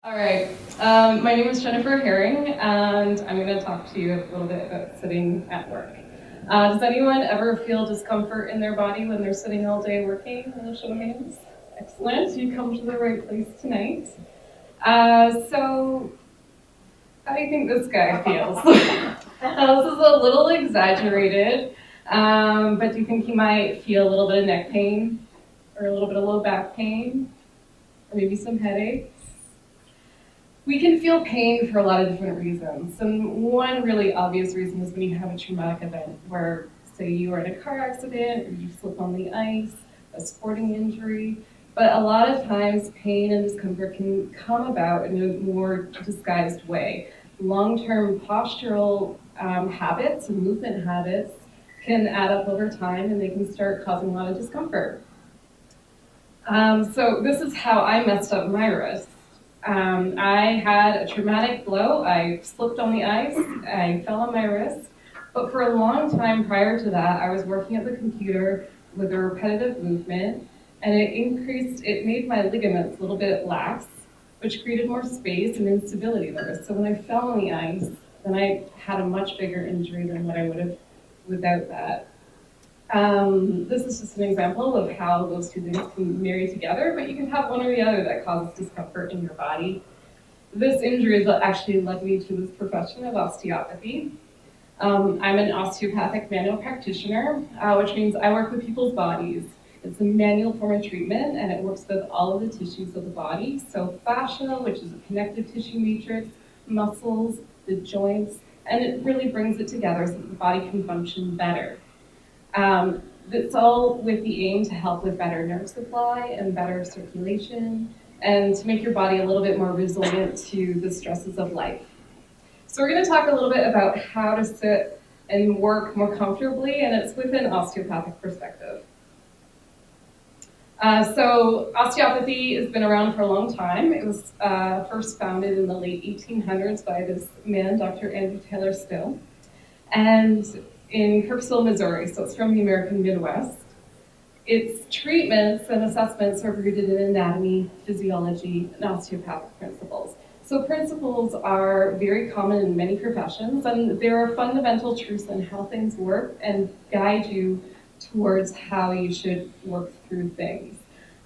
All right, my name is Jennifer Herring, and I'm going to talk to you a little bit about sitting at work. Does anyone ever feel discomfort in their body when they're sitting all day working? Show of hands. Excellent, you come to the right place tonight. So, how do you think this guy feels? This is a little exaggerated, but do you think he might feel a little bit of neck pain, or a little bit of low back pain, or maybe some headaches? We can feel pain for a lot of different reasons. And one really obvious reason is when you have a traumatic event where, say, you are in a car accident or you slip on the ice, a sporting injury. But a lot of times pain and discomfort can come about in a more disguised way. Long-term postural habits and movement habits can add up over time and they can start causing a lot of discomfort. So this is how I messed up my wrist. I had a traumatic blow. I slipped on the ice. I fell on my wrist. But for a long time prior to that, I was working at the computer with a repetitive movement, and it made my ligaments a little bit lax, which created more space and instability in the wrist. So when I fell on the ice, then I had a much bigger injury than what I would have without that. This is just an example of how those two things can marry together, but you can have one or the other that causes discomfort in your body. This injury actually led me to this profession of osteopathy. I'm an osteopathic manual practitioner, which means I work with people's bodies. It's a manual form of treatment, and it works with all of the tissues of the body. So fascia, which is a connective tissue matrix, muscles, the joints, and it really brings it together so that the body can function better. It's all with the aim to help with better nerve supply and better circulation and to make your body a little bit more resilient to the stresses of life. So we're going to talk a little bit about how to sit and work more comfortably, and it's with an osteopathic perspective. So osteopathy has been around for a long time. It was first founded in the late 1800s by this man, Dr. Andrew Taylor Still. And in Kirksville, Missouri, so it's from the American Midwest. Its treatments and assessments are rooted in anatomy, physiology, and osteopathic principles. So principles are very common in many professions, and there are fundamental truths in how things work and guide you towards how you should work through things.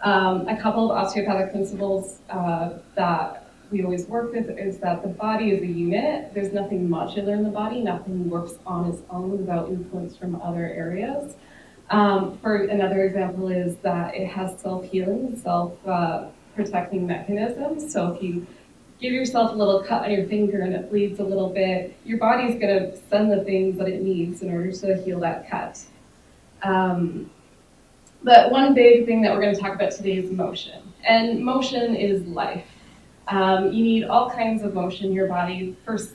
A couple of osteopathic principles that we always work with is that the body is a unit. There's nothing modular in the body. Nothing works on its own without influence from other areas. For another example is that it has self-healing, self-protecting mechanisms. So if you give yourself a little cut on your finger and it bleeds a little bit, your body's going to send the things that it needs in order to heal that cut. But one big thing that we're going to talk about today is motion. And motion is life. You need all kinds of motion in your body. First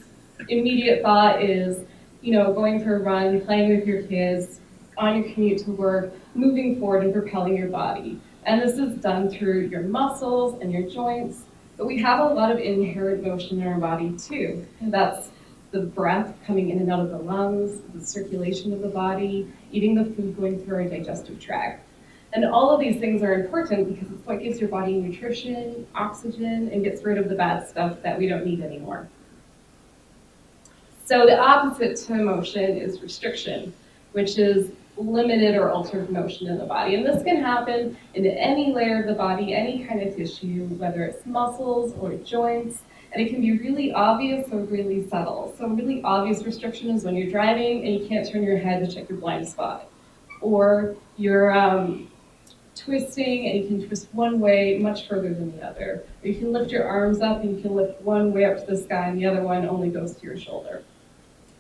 immediate thought is, going for a run, playing with your kids, on your commute to work, moving forward and propelling your body. And this is done through your muscles and your joints, but we have a lot of inherent motion in our body too. And that's the breath coming in and out of the lungs, the circulation of the body, eating the food going through our digestive tract. And all of these things are important because it's what gives your body nutrition, oxygen, and gets rid of the bad stuff that we don't need anymore. So the opposite to motion is restriction, which is limited or altered motion in the body. And this can happen in any layer of the body, any kind of tissue, whether it's muscles or joints, and it can be really obvious or really subtle. So really obvious restriction is when you're driving and you can't turn your head to check your blind spot. Or you're twisting and you can twist one way much further than the other. Or you can lift your arms up and you can lift one way up to the sky and the other one only goes to your shoulder.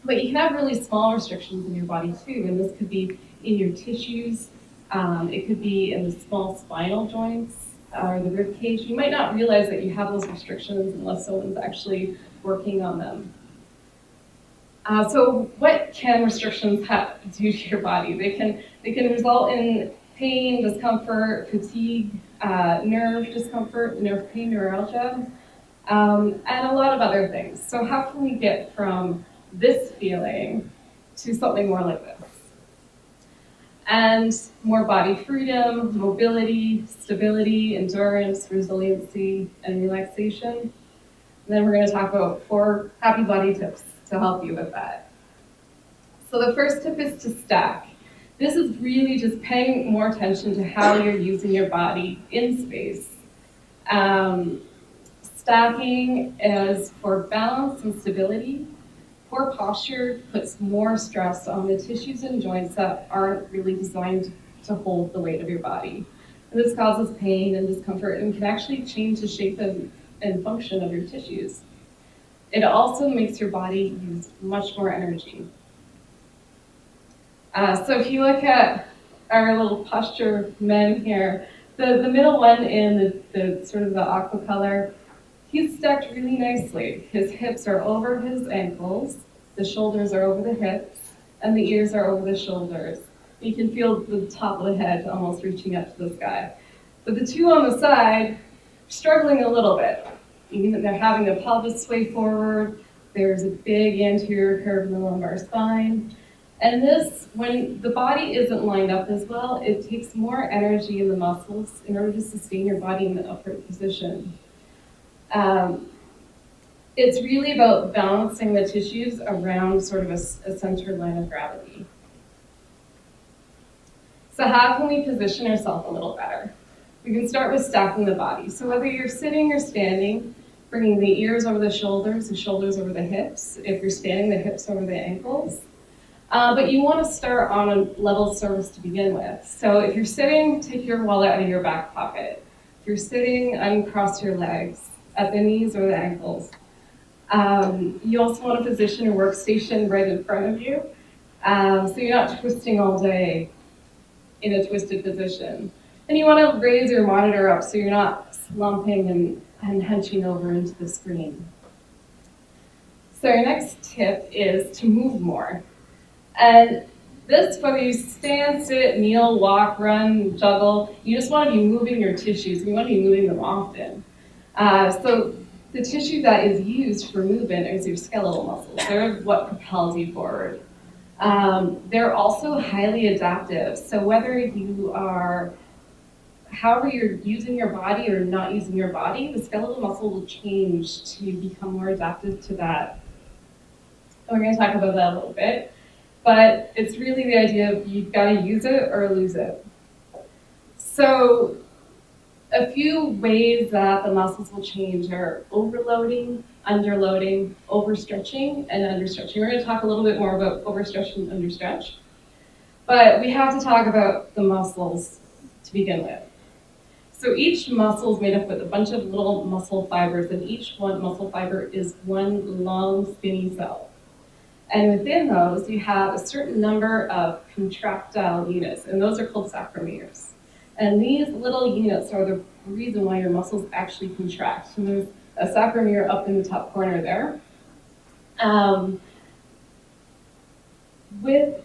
But you can have really small restrictions in your body too, and this could be in your tissues, it could be in the small spinal joints or the rib cage. You might not realize that you have those restrictions unless someone's actually working on them. So what can restrictions do to your body? They can result in pain, discomfort, fatigue, nerve discomfort, nerve pain, neuralgia, and a lot of other things. So how can we get from this feeling to something more like this? And more body freedom, mobility, stability, endurance, resiliency, and relaxation. And then we're going to talk about 4 happy body tips to help you with that. So the first tip is to stack. This is really just paying more attention to how you're using your body in space. Stacking is for balance and stability. Poor posture puts more stress on the tissues and joints that aren't really designed to hold the weight of your body. And this causes pain and discomfort and can actually change the shape and function of your tissues. It also makes your body use much more energy. So if you look at our little posture men here, the middle one in the sort of the aqua color, he's stacked really nicely. His hips are over his ankles, the shoulders are over the hips, and the ears are over the shoulders. You can feel the top of the head almost reaching up to the sky. But the 2 on the side, struggling a little bit. They're having the pelvis sway forward, there's a big anterior curve in the lumbar spine. And this, when the body isn't lined up as well, it takes more energy in the muscles in order to sustain your body in the upright position. It's really about balancing the tissues around sort of a center line of gravity. So how can we position ourselves a little better? We can start with stacking the body. So whether you're sitting or standing, bringing the ears over the shoulders over the hips. If you're standing, the hips over the ankles. But you want to start on a level surface to begin with. So if you're sitting, take your wallet out of your back pocket. If you're sitting, uncross your legs at the knees or the ankles. You also want to position your workstation right in front of you, so you're not twisting all day in a twisted position. And you want to raise your monitor up so you're not slumping and hunching over into the screen. So your next tip is to move more. And this, whether you stand, sit, kneel, walk, run, juggle, you just want to be moving your tissues. You want to be moving them often. So the tissue that is used for movement is your skeletal muscles. They're what propels you forward. They're also highly adaptive. So whether you are, however you're using your body or not using your body, the skeletal muscle will change to become more adaptive to that. And we're going to talk about that a little bit. But it's really the idea of you've got to use it or lose it. So a few ways that the muscles will change are overloading, underloading, overstretching, and understretching. We're going to talk a little bit more about overstretch and understretch. But we have to talk about the muscles to begin with. So each muscle is made up with a bunch of little muscle fibers, and each one muscle fiber is one long, skinny cell. And within those, you have a certain number of contractile units, and those are called sarcomeres. And these little units are the reason why your muscles actually contract. So there's a sarcomere up in the top corner there. With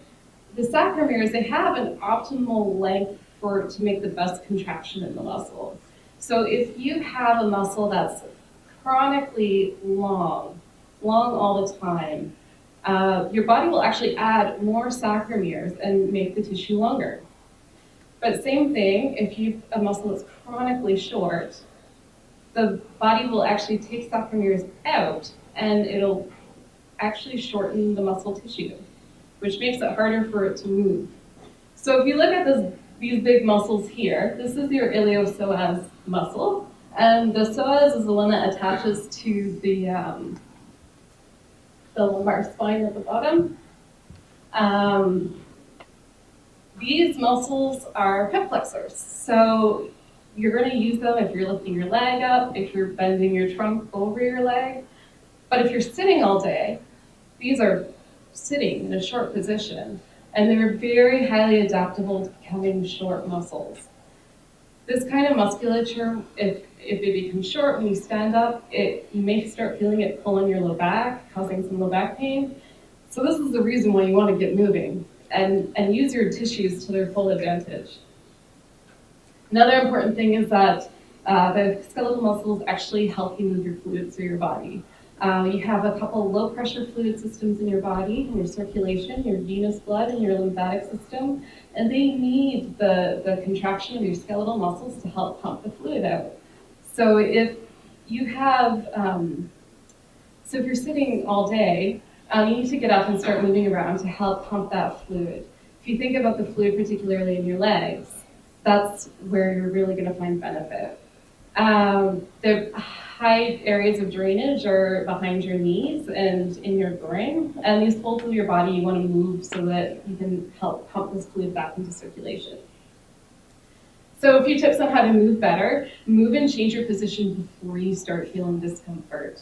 the sarcomeres, they have an optimal length to make the best contraction in the muscle. So if you have a muscle that's chronically long all the time, your body will actually add more sarcomeres and make the tissue longer. But same thing, if you have a muscle that's chronically short, the body will actually take sarcomeres out and it'll actually shorten the muscle tissue, which makes it harder for it to move. So if you look at these big muscles here, this is your iliopsoas muscle, and the psoas is the one that attaches to the lumbar spine at the bottom. These muscles are hip flexors, so you're going to use them if you're lifting your leg up, if you're bending your trunk over your leg. But if you're sitting all day, these are sitting in a short position, and they're very highly adaptable to becoming short muscles. This kind of musculature, if it becomes short when you stand up, you may start feeling it pull in your low back, causing some low back pain. So this is the reason why you want to get moving and use your tissues to their full advantage. Another important thing is that the skeletal muscles actually help you move your fluids through your body. You have a couple low pressure fluid systems in your body, in your circulation, your venous blood, and your lymphatic system, and they need the contraction of your skeletal muscles to help pump the fluid out. So if you have So if you're sitting all day, you need to get up and start moving around to help pump that fluid. If you think about the fluid, particularly in your legs, that's where you're really going to find benefit. The high areas of drainage are behind your knees and in your groin, and these folds of your body you want to move so that you can help pump this fluid back into circulation. So a few tips on how to move better. Move and change your position before you start feeling discomfort.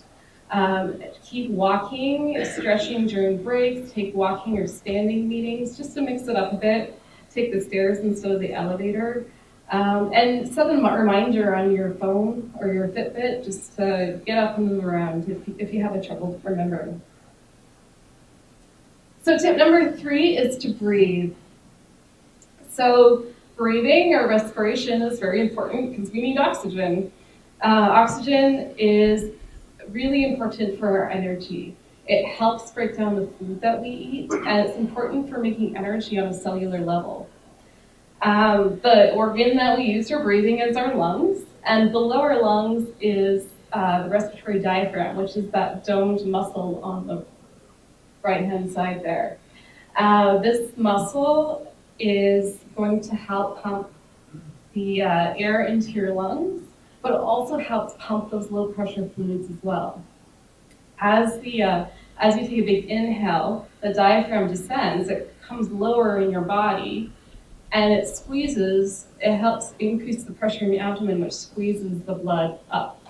Keep walking, stretching during breaks, take walking or standing meetings just to mix it up a bit. Take the stairs instead of the elevator. And set a reminder on your phone or your Fitbit just to get up and move around if you have a trouble remembering. So tip number 3 is to breathe. So breathing or respiration is very important because we need oxygen. Oxygen is really important for our energy. It helps break down the food that we eat, and it's important for making energy on a cellular level. The organ that we use for breathing is our lungs, and below our lungs is the respiratory diaphragm, which is that domed muscle on the right-hand side there. This muscle is going to help pump the air into your lungs, but it also helps pump those low-pressure fluids as well. As you take a big inhale, the diaphragm descends, it comes lower in your body, and it helps increase the pressure in the abdomen, which squeezes the blood up.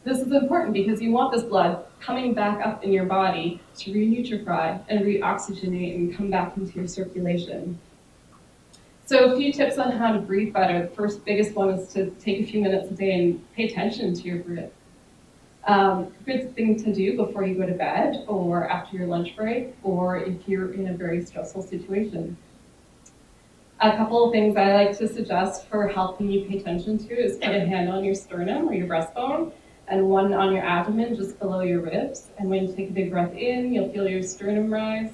This is important because you want this blood coming back up in your body to re-nutrify and re-oxygenate and come back into your circulation. So a few tips on how to breathe better. The first biggest one is to take a few minutes a day and pay attention to your breath. Good thing to do before you go to bed or after your lunch break or if you're in a very stressful situation. A couple of things I like to suggest for helping you pay attention to is put a hand on your sternum or your breastbone and one on your abdomen just below your ribs. And when you take a big breath in, you'll feel your sternum rise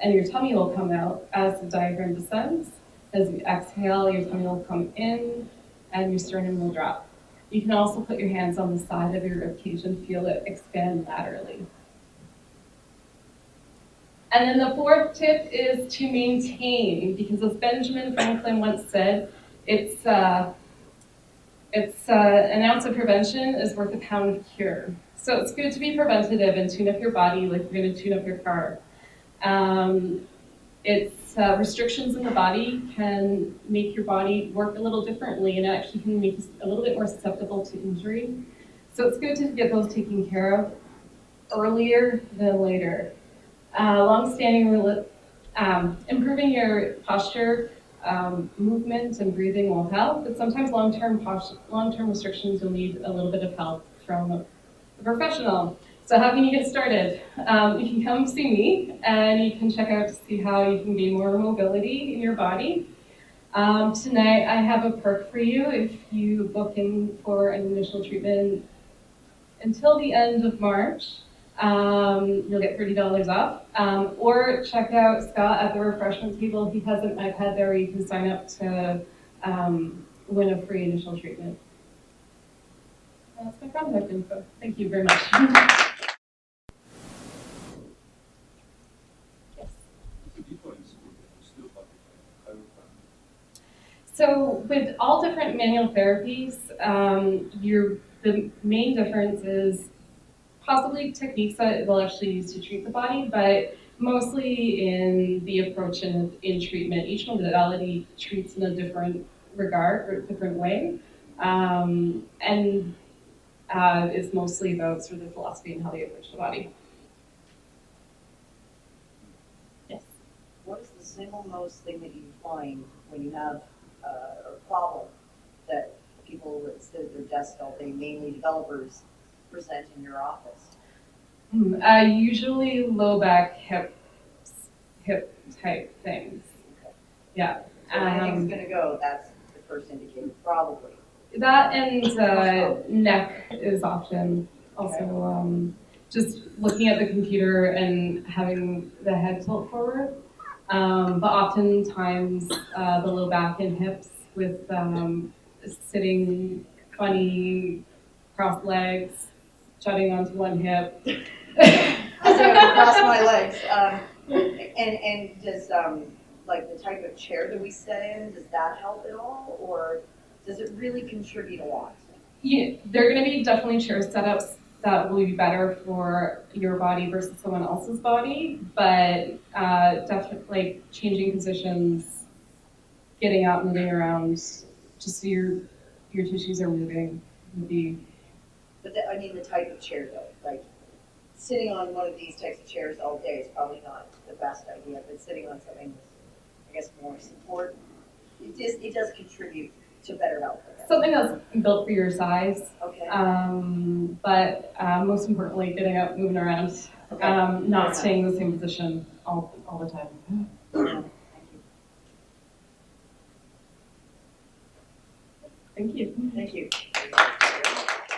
and your tummy will come out as the diaphragm descends. As you exhale, your tummy will come in and your sternum will drop. You can also put your hands on the side of your ribcage and feel it expand laterally. And then the 4th tip is to maintain, because as Benjamin Franklin once said, it's an ounce of prevention is worth a pound of cure. So it's good to be preventative and tune up your body like you're going to tune up your car. Restrictions in the body can make your body work a little differently and actually can make you a little bit more susceptible to injury. So it's good to get those taken care of earlier than later. Improving your posture, movement, and breathing will help, but sometimes long-term restrictions will need a little bit of help from a professional. So how can you get started? You can come see me, and you can check out to see how you can gain more mobility in your body. Tonight, I have a perk for you if you book in for an initial treatment until the end of March. You'll get $30 off. Or check out Scott at the refreshment table. He has an iPad there where you can sign up to win a free initial treatment. That's my contact info. Thank you very much. Yes. So with all different manual therapies, the main difference is possibly techniques that they'll actually use to treat the body, but mostly in the approach and in treatment. Each modality treats in a different regard or a different way, and is mostly about sort of the philosophy and how they approach the body. Yes? What is the single most thing that you find when you have a problem that people that sit at their desk all day, mainly developers, present in your office? Usually low back, hip type things. Okay. Yeah. So when anything's going to go, that's the first indicator, probably. That and neck is often also just looking at the computer and having the head tilt forward. But oftentimes the low back and hips with sitting funny, crossed legs, jutting onto one hip. as I cross my legs. And does, like the type of chair that we sit in, does that help at all? Or does it really contribute a lot? Yeah, there are going to be definitely chair setups that will be better for your body versus someone else's body, but definitely like changing positions, getting out, moving around, just so your tissues are moving would be. But I mean the type of chair though, like sitting on one of these types of chairs all day is probably not the best idea, but sitting on something with, I guess, more support, it does contribute to better health. I guess. Something that's built for your size, Okay. but most importantly, getting out, moving around, Okay. not staying in the same position all the time. Yeah. Thank you. Thank you. Thank you.